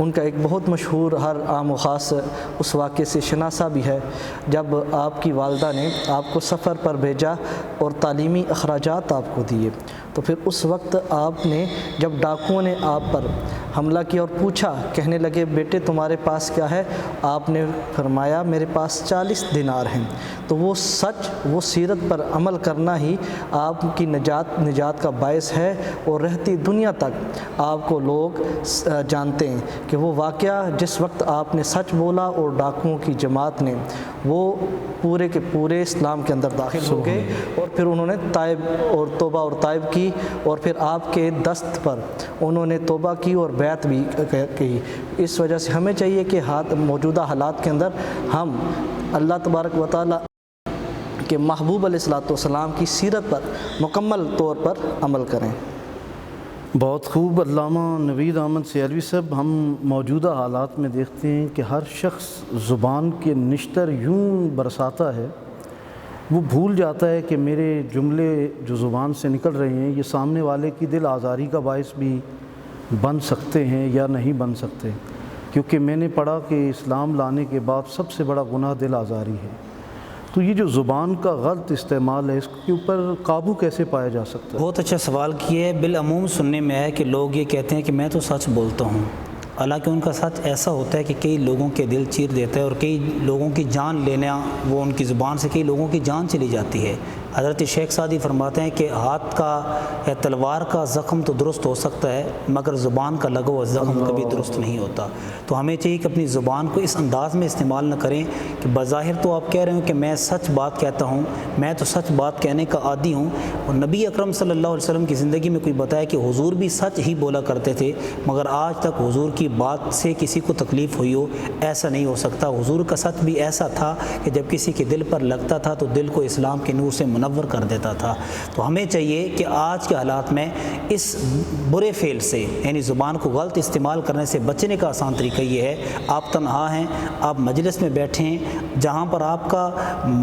ان کا ایک بہت مشہور ہر عام و خاص اس واقعے سے شناسا بھی ہے، جب آپ کی والدہ نے آپ کو سفر پر بھیجا اور تعلیمی اخراجات آپ کو دیے، تو پھر اس وقت آپ نے جب ڈاکوؤں نے آپ پر حملہ کیا اور پوچھا، کہنے لگے بیٹے تمہارے پاس کیا ہے، آپ نے فرمایا میرے پاس 40 دینار ہیں، تو وہ سچ، وہ سیرت پر عمل کرنا ہی آپ کی نجات کا باعث ہے، اور رہتی دنیا تک آپ کو لوگ جانتے ہیں کہ وہ واقعہ جس وقت آپ نے سچ بولا اور ڈاکوؤں کی جماعت نے وہ پورے کے پورے اسلام کے اندر داخل ہو گئے، اور پھر انہوں نے تائب اور توبہ اور تائب کی، اور پھر آپ کے دست پر انہوں نے توبہ کی اور بیعت بھی کی۔ اس وجہ سے ہمیں چاہیے کہ موجودہ حالات کے اندر ہم اللہ تبارک و تعالیٰ کہ محبوب علیہ الصلوۃ والسلام کی سیرت پر مکمل طور پر عمل کریں۔ بہت خوب علامہ نوید احمد سیالوی صاحب، ہم موجودہ حالات میں دیکھتے ہیں کہ ہر شخص زبان کے نشتر یوں برساتا ہے، وہ بھول جاتا ہے کہ میرے جملے جو زبان سے نکل رہے ہیں یہ سامنے والے کی دل آزاری کا باعث بھی بن سکتے ہیں یا نہیں بن سکتے، کیونکہ میں نے پڑھا کہ اسلام لانے کے بعد سب سے بڑا گناہ دل آزاری ہے۔ تو یہ جو زبان کا غلط استعمال ہے، اس کے اوپر قابو کیسے پایا جا سکتا ہے؟ بہت اچھا سوال کیا ہے۔ بالعموم سننے میں ہے کہ لوگ یہ کہتے ہیں کہ میں تو سچ بولتا ہوں، حالانکہ ان کا سچ ایسا ہوتا ہے کہ کئی لوگوں کے دل چیر دیتا ہے، اور کئی لوگوں کی جان لینا، وہ ان کی زبان سے کئی لوگوں کی جان چلی جاتی ہے۔ حضرت شیخ سعدی فرماتے ہیں کہ ہاتھ کا یا تلوار کا زخم تو درست ہو سکتا ہے، مگر زبان کا لگا ہوا زخم کبھی درست نہیں ہوتا۔ تو ہمیں چاہیے کہ اپنی زبان کو اس انداز میں استعمال نہ کریں کہ بظاہر تو آپ کہہ رہے ہوں کہ میں سچ بات کہتا ہوں، میں تو سچ بات کہنے کا عادی ہوں، اور نبی اکرم صلی اللہ علیہ وسلم کی زندگی میں کوئی بتایا کہ حضور بھی سچ ہی بولا کرتے تھے، مگر آج تک حضور کی بات سے کسی کو تکلیف ہوئی ہو، ایسا نہیں ہو سکتا۔ حضور کا سچ بھی ایسا تھا کہ جب کسی کے دل پر لگتا تھا تو دل کو اسلام کے نور سے منور کر دیتا تھا۔ تو ہمیں چاہیے کہ آج کے حالات میں اس برے فعل سے، یعنی زبان کو غلط استعمال کرنے سے بچنے کا آسان طریقہ یہ ہے، آپ تنہا ہیں، آپ مجلس میں بیٹھے ہیں، جہاں پر آپ کا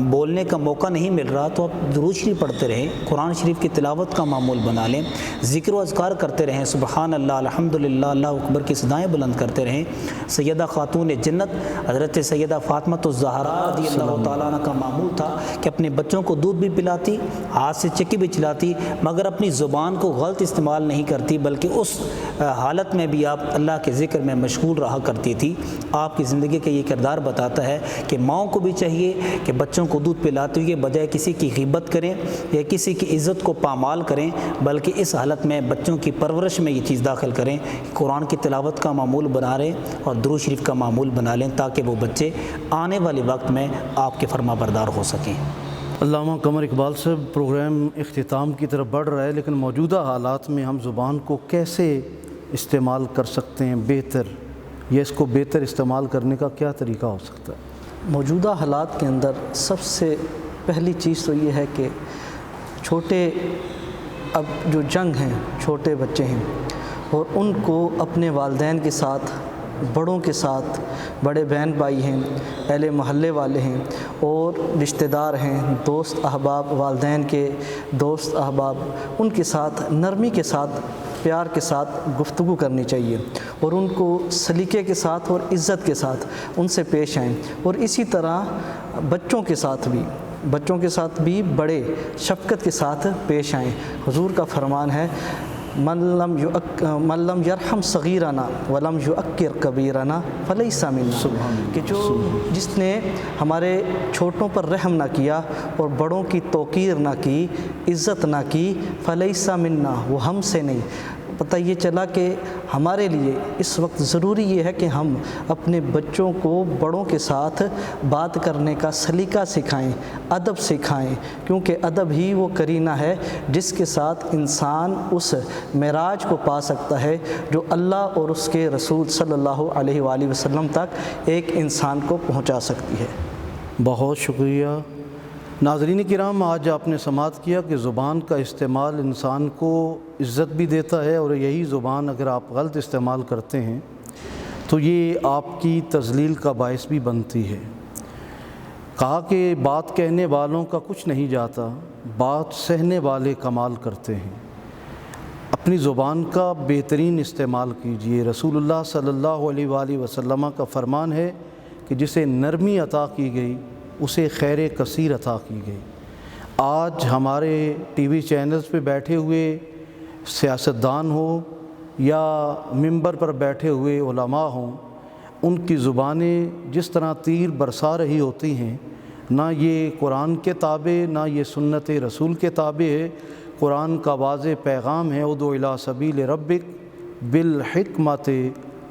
بولنے کا موقع نہیں مل رہا تو آپ درود شریف پڑھتے رہیں، قرآن شریف کی تلاوت کا معمول بنا لیں، ذکر و اذکار کرتے رہیں، سبحان اللہ، الحمدللہ، اللہ اکبر کی صدائیں بلند کرتے رہیں۔ سیدہ خاتون جنت حضرت سیدہ فاطمہ الزہرا رضی اللہ تعالیٰ عنہ کا معمول تھا کہ اپنے بچوں کو دودھ بھی پلاتی، ہاتھ سے چکی بھی چلاتی، مگر اپنی زبان کو غلط استعمال نہیں کرتی، بلکہ اس حالت میں بھی آپ اللہ کے ذکر میں مشغول رہا کرتی تھی۔ آپ کی زندگی کا یہ کردار بتاتا ہے کہ ماؤں کو بھی چاہیے کہ بچوں کو دودھ پلاتے ہوئے بجائے کسی کی غیبت کریں یا کسی کی عزت کو پامال کریں، بلکہ اس حالت میں بچوں کی پرورش میں یہ چیز داخل کریں کہ قرآن کی تلاوت کا معمول بنا رہے اور درود شریف کا معمول بنا لیں، تاکہ وہ بچے آنے والے وقت میں آپ کے فرما بردار ہو سکیں۔ علامہ قمر اقبال صاحب، پروگرام اختتام کی طرف بڑھ رہا ہے، لیکن موجودہ حالات میں ہم زبان کو کیسے استعمال کر سکتے ہیں بہتر، یا اس کو بہتر استعمال کرنے کا کیا طریقہ ہو سکتا ہے؟ موجودہ حالات کے اندر سب سے پہلی چیز تو یہ ہے کہ چھوٹے اب جو جنگ ہیں، چھوٹے بچے ہیں، اور ان کو اپنے والدین کے ساتھ، بڑوں کے ساتھ، بڑے بہن بھائی ہیں، اہل محلے والے ہیں اور رشتہ دار ہیں، دوست احباب، والدین کے دوست احباب، ان کے ساتھ نرمی کے ساتھ، پیار کے ساتھ گفتگو کرنی چاہیے، اور ان کو سلیقے کے ساتھ اور عزت کے ساتھ ان سے پیش آئیں، اور اسی طرح بچوں کے ساتھ بھی بڑے شفقت کے ساتھ پیش آئیں۔ حضور کا فرمان ہے، من لم یرحم صغیرنا ولم یؤکر کبیرنا فلیس منا، کہ جس نے ہمارے چھوٹوں پر رحم نہ کیا اور بڑوں کی توقیر نہ کی، عزت نہ کی، فلیس منا، وہ ہم سے نہیں۔ پتہ یہ چلا کہ ہمارے لیے اس وقت ضروری یہ ہے کہ ہم اپنے بچوں کو بڑوں کے ساتھ بات کرنے کا سلیقہ سکھائیں، ادب سکھائیں، کیونکہ ادب ہی وہ قرینہ ہے جس کے ساتھ انسان اس معراج کو پا سکتا ہے جو اللہ اور اس کے رسول صلی اللہ علیہ وآلہ وسلم تک ایک انسان کو پہنچا سکتی ہے۔ بہت شکریہ۔ ناظرین کرام، آج آپ نے سماعت کیا کہ زبان کا استعمال انسان کو عزت بھی دیتا ہے، اور یہی زبان اگر آپ غلط استعمال کرتے ہیں تو یہ آپ کی تذلیل کا باعث بھی بنتی ہے۔ کہا کہ بات کہنے والوں کا کچھ نہیں جاتا، بات سہنے والے کمال کرتے ہیں۔ اپنی زبان کا بہترین استعمال کیجیے۔ رسول اللہ صلی اللہ علیہ وآلہ وسلم کا فرمان ہے کہ جسے نرمی عطا کی گئی اسے خیر کثیر عطا کی گئی۔ آج ہمارے ٹی وی چینلز پہ بیٹھے ہوئے سیاستدان ہوں یا ممبر پر بیٹھے ہوئے علماء ہوں، ان کی زبانیں جس طرح تیر برسا رہی ہوتی ہیں، نہ یہ قرآن کے تابع نہ یہ سنت رسول کے تابع ہے۔ قرآن کا واضح پیغام ہے، ادعو الی سبیل ربک بالحکمت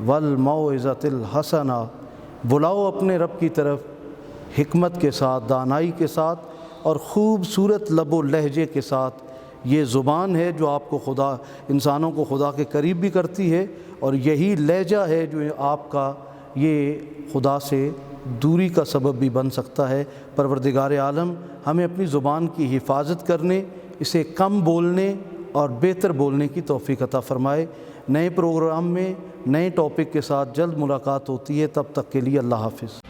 والموعظۃ الحسنہ، بلاؤ اپنے رب کی طرف حکمت کے ساتھ، دانائی کے ساتھ اور خوبصورت لب و لہجے کے ساتھ۔ یہ زبان ہے جو آپ کو انسانوں کو خدا کے قریب بھی کرتی ہے، اور یہی لہجہ ہے جو آپ کا یہ خدا سے دوری کا سبب بھی بن سکتا ہے۔ پروردگار عالم ہمیں اپنی زبان کی حفاظت کرنے، اسے کم بولنے اور بہتر بولنے کی توفیق عطا فرمائے۔ نئے پروگرام میں نئے ٹاپک کے ساتھ جلد ملاقات ہوتی ہے، تب تک کے لیے اللہ حافظ۔